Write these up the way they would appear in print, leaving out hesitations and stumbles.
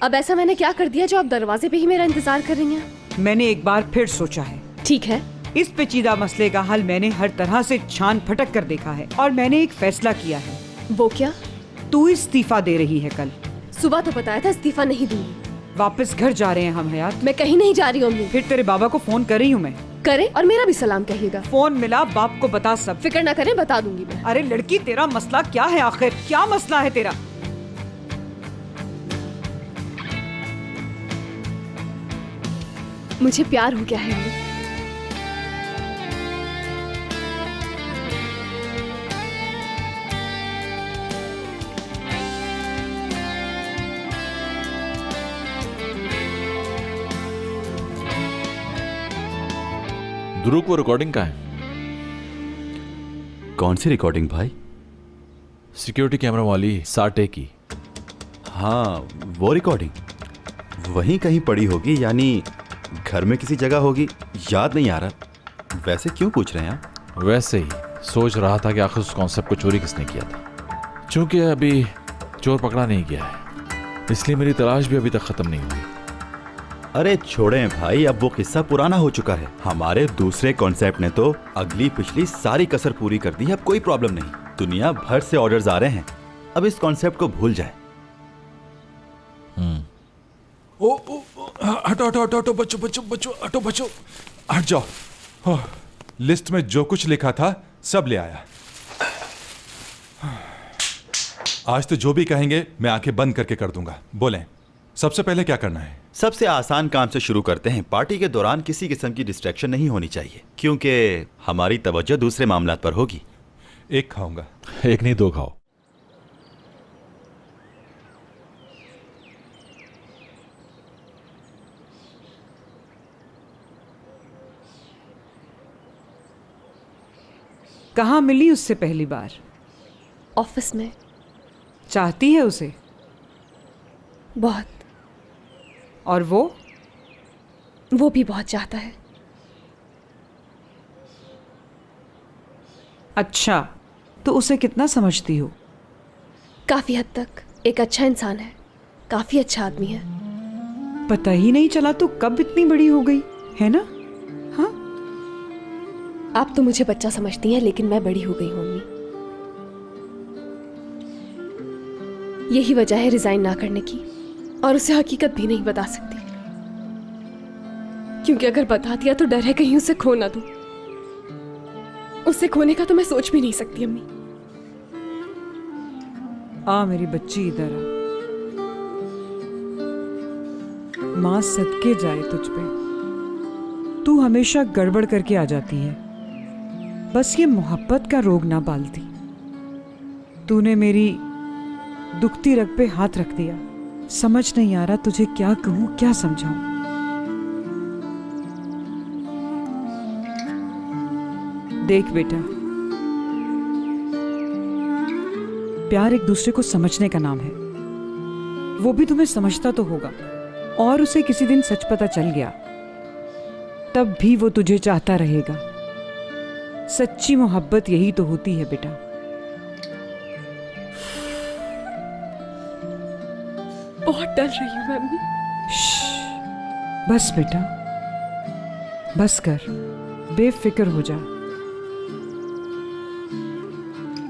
अब ऐसा मैंने क्या कर दिया जो आप दरवाजे पे ही मेरा इंतजार कर रही हैं? मैंने एक बार फिर सोचा है। ठीक है। इस पेचीदा मसले का हल मैंने हर तरह से छान फटक कर देखा है और मैंने एक फैसला किया है। वो क्या? तू इस्तीफा दे रही है कल। सुबह तो बताया था इस्तीफा नहीं दूंगी। वापस घर जा रहे हैं हम हयात। मैं कहीं नहीं जा रही हूँ अम्मी। फिर तेरे बाबा को फोन कर रही हूँ मैं। करे और मेरा भी सलाम कहिएगा। फोन मिला बाप को बता सब। फिक्र ना करें, बता दूंगी मैं। अरे लड़की, तेरा मसला क्या है आखिर? क्या मसला है तेरा? मुझे प्यार हो गया है अम्मी। ध्रुव को रिकॉर्डिंग का है। कौन सी रिकॉर्डिंग भाई? सिक्योरिटी कैमरा वाली साटे की। हाँ, वो रिकॉर्डिंग वहीं कहीं पड़ी होगी, यानी घर में किसी जगह होगी, याद नहीं आ रहा। वैसे क्यों पूछ रहे हैं आप? वैसे ही सोच रहा था कि आखिर उस कॉन्सेप्ट को चोरी किसने किया था। चूंकि अभी चोर पकड़ा नहीं गया है, इसलिए मेरी तलाश भी अभी तक खत्म नहीं हुई। अरे छोड़ें भाई, अब वो किस्सा पुराना हो चुका है। हमारे दूसरे कॉन्सेप्ट ने तो अगली पिछली सारी कसर पूरी कर दी है। अब कोई प्रॉब्लम नहीं, दुनिया भर से ऑर्डर्स आ रहे हैं। अब इस कॉन्सेप्ट को भूल जाए। ओ हटो हटो हटो हटो, बच्चों बच्चों बच्चों, हटो बच्चों, हट जाओ। लिस्ट में जो कुछ लिखा था सब ले आया। आज तो जो भी कहेंगे मैं आंखें बंद करके कर दूंगा। बोलें, सबसे पहले क्या करना है? सबसे आसान काम से शुरू करते हैं। पार्टी के दौरान किसी किस्म की डिस्ट्रैक्शन नहीं होनी चाहिए, क्योंकि हमारी तवज्जो दूसरे मामलात पर होगी। एक खाऊंगा। एक नहीं, दो खाओ। कहाँ मिली उससे पहली बार? ऑफिस में। चाहती है उसे? बहुत। और वो भी बहुत चाहता है। अच्छा, तो उसे कितना समझती हो? काफी हद तक। एक अच्छा इंसान है, काफी अच्छा आदमी है। पता ही नहीं चला तो कब इतनी बड़ी हो गई, है ना? हाँ, आप तो मुझे बच्चा समझती हैं, लेकिन मैं बड़ी हो गई हूँ अम्मी। यही वजह है रिजाइन ना करने की, और उसे हकीकत भी नहीं बता सकती, क्योंकि अगर बता दिया तो डर है कहीं उसे खो ना दूं। उसे खोने का तो मैं सोच भी नहीं सकती अम्मी। आ मेरी बच्ची, इधर आ। माँ सदके जाए तुझ पे। तू हमेशा गड़बड़ करके आ जाती है। बस ये मोहब्बत का रोग ना पालती। तूने मेरी दुखती रग पे हाथ रख दिया। समझ नहीं आ रहा तुझे क्या कहूं, क्या समझाऊं। देख बेटा, प्यार एक दूसरे को समझने का नाम है। वो भी तुम्हें समझता तो होगा, और उसे किसी दिन सच पता चल गया तब भी वो तुझे चाहता रहेगा। सच्ची मोहब्बत यही तो होती है बेटा। बहुत डर रही हूँ मैं अम्मी। बस बेटा, बस कर, बेफिक्र हो जा।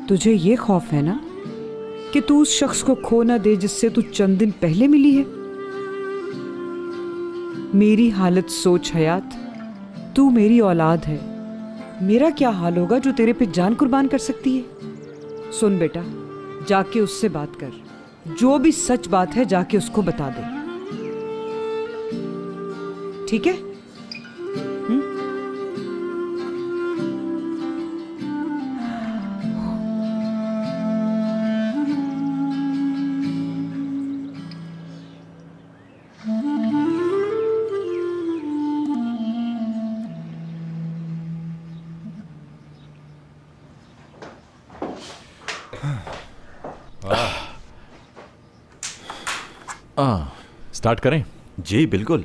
तुझे ये खौफ है ना कि तू उस शख्स को खो ना दे जिससे तू चंद दिन पहले मिली है। मेरी हालत सोच हयात, तू मेरी औलाद है। मेरा क्या हाल होगा जो तेरे पे जान कुर्बान कर सकती है। सुन बेटा, जाके उससे बात कर। जो भी सच बात है जाके उसको बता दे, ठीक है? स्टार्ट करें? जी बिल्कुल।